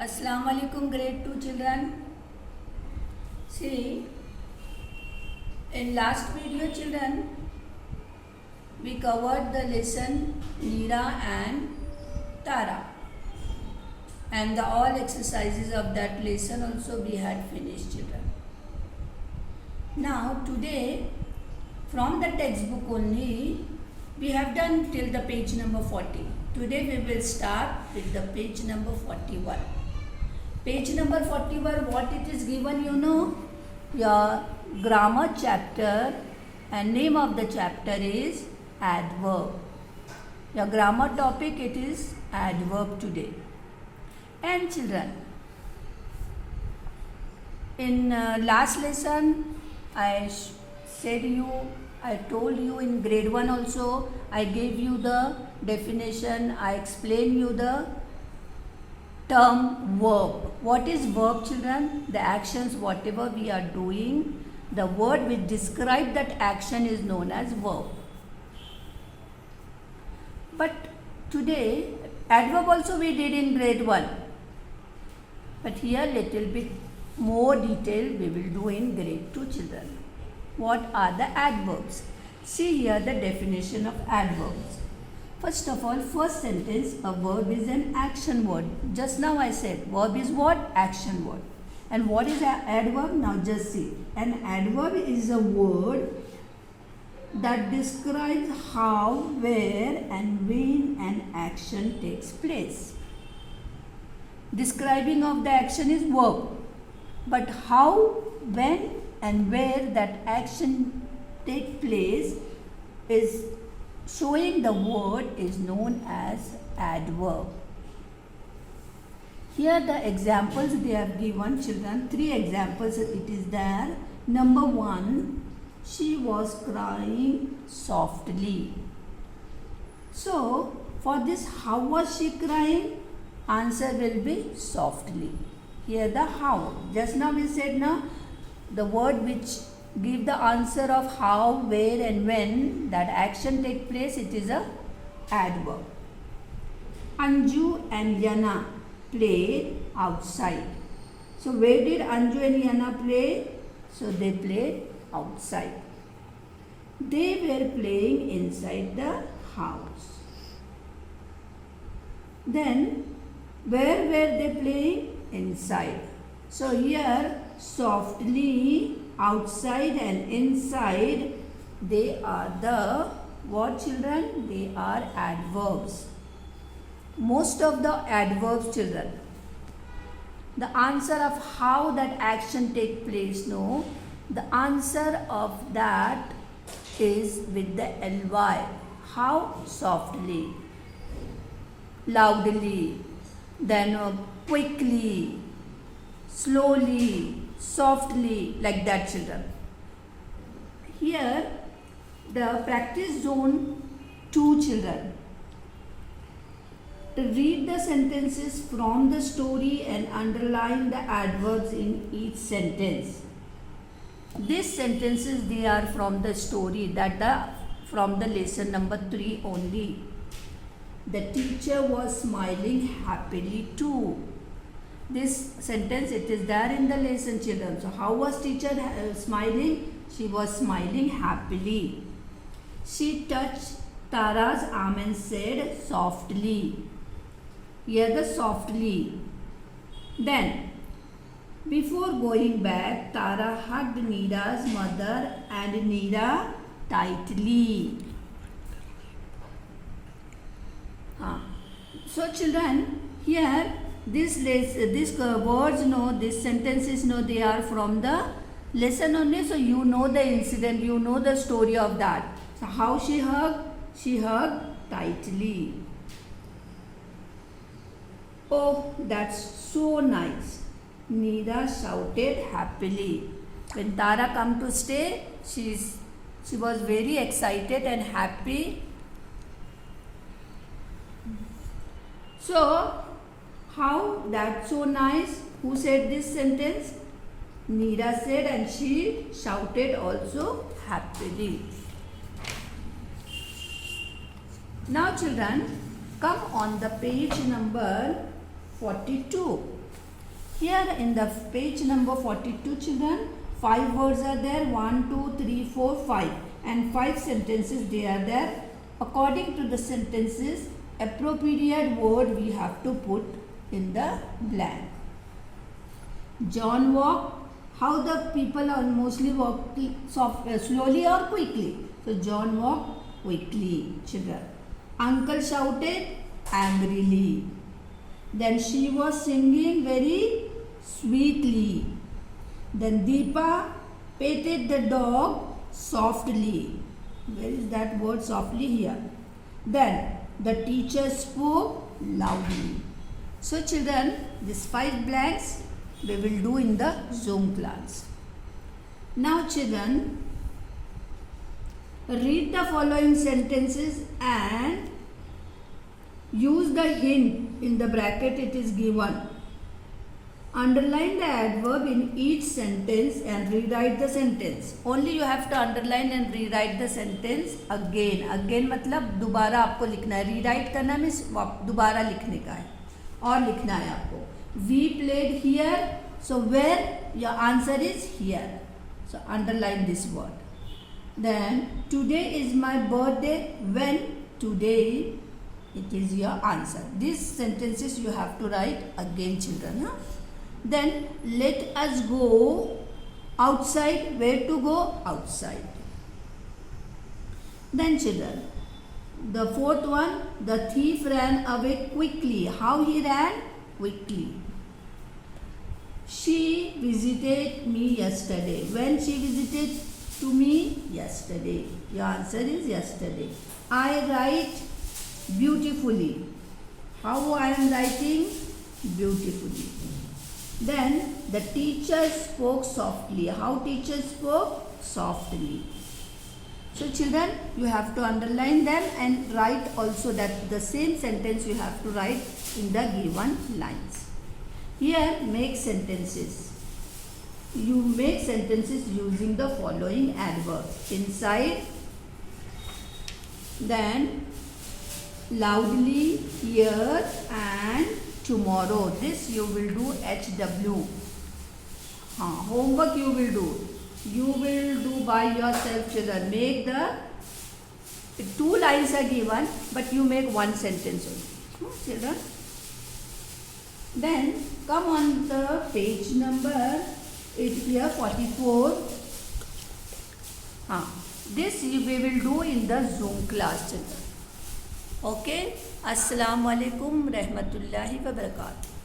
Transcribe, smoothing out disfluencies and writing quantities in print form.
Assalamu alaikum grade 2 children. See, in last video children, we covered the lesson Neera and Tara, and the all exercises of that lesson also we had finished children. Now today from the textbook only we have done till the page number 40. Today we will start with the page number 41. Page number 41, what it is given, you know, your grammar chapter, and name of the chapter is adverb. Your grammar topic, it is adverb today. And children, in last lesson I told you in grade 1 also, I gave you the definition, I explained you the term verb. What is verb, children? The actions whatever we are doing, the word which describe that action is known as verb. But today adverb also we did in grade 1, but here little bit more detail we will do in grade 2 children. What are the adverbs? See here the definition of adverbs. First of all, first sentence, a verb is an action word. Just now I said verb is what? Action word. And what is an adverb? Now just see. An adverb is a word that describes how, where and when an action takes place. Describing of the action is verb. But how, when and where that action takes place is showing the word is known as adverb. Here the examples they have given children, 3 examples it is there. Number 1, she was crying softly. So for this, how was she crying? Answer will be softly. Here the how. Just now we said now the word which give the answer of how, where and when that action take place, it is a adverb. Anju and Yana played outside. So where did Anju and Yana play? So they played outside. They were playing inside the house. Then where were they playing? Inside. So here softly, outside and inside, they are the what children? They are adverbs. Most of the adverbs children, the answer of how that action take place, no, the answer of that is with the ly. How? Softly, loudly, then quickly, slowly, softly, like that children. Here the practice zone 2 children. Read the sentences from the story and underline the adverbs in each sentence. These sentences they are from the story, from the lesson number 3 only. The teacher was smiling happily too. This sentence it is there in the lesson children. So how was teacher smiling? She was smiling happily. She touched Tara's arm and said softly. Here the softly. Then before going back, Tara hugged Neera's mother and Neera tightly. So children, here this words, no, these sentences, no, they are from the lesson only. So you know the incident, you know the story of that. So how she hugged? She hugged tightly. Oh, that's so nice, Neera shouted happily. When Tara come to stay, she was very excited and happy. So how? That's so nice. Who said this sentence? Neera said, and she shouted also happily. Now children, come on the page number 42. Here in the page number 42, children, 5 words are there. 1, 2, 3, 4, 5. And 5 sentences they are there. According to the sentences, appropriate word we have to put in the blank. John walked. How the people are mostly walking slowly or quickly? So John walked quickly, children. Uncle shouted angrily. Then she was singing very sweetly. Then Deepa petted the dog softly. Where is that word softly? Here. Then the teacher spoke loudly. So children, these 5 blanks we will do in the Zoom class. Now children, read the following sentences and use the hint in the bracket it is given. Underline the adverb in each sentence and rewrite the sentence. Only you have to underline and rewrite the sentence again. Again मतलब दोबारा आपको लिखना है. Rewrite करना means दोबारा लिखने का है और लिखना है आपको. We played here. So where? Your answer is here. So underline this word. Then today is my birthday. When? Today. It is your answer. These sentences you have to write again, children. Huh? Then let us go outside. Where to go? Outside. Then children, the 4th one, the thief ran away quickly. How he ran? Quickly. She visited me yesterday. When she visited to me? Yesterday. Your answer is yesterday. I write beautifully. How I am writing? Beautifully. Then the teacher spoke softly. How teacher spoke? Softly. So children, you have to underline them and write also that the same sentence you have to write in the given lines. Here make sentences. You make sentences using the following adverbs. Inside, then loudly, here and tomorrow. This you will do HW. Homework you will do. You will do by yourself, children. Make the 2 lines are given, but you make 1 sentence only. Children. Then come on the page number 44. This we will do in the Zoom class, children. Okay. Assalamu alaikum rahmatullahi wa barakatuh.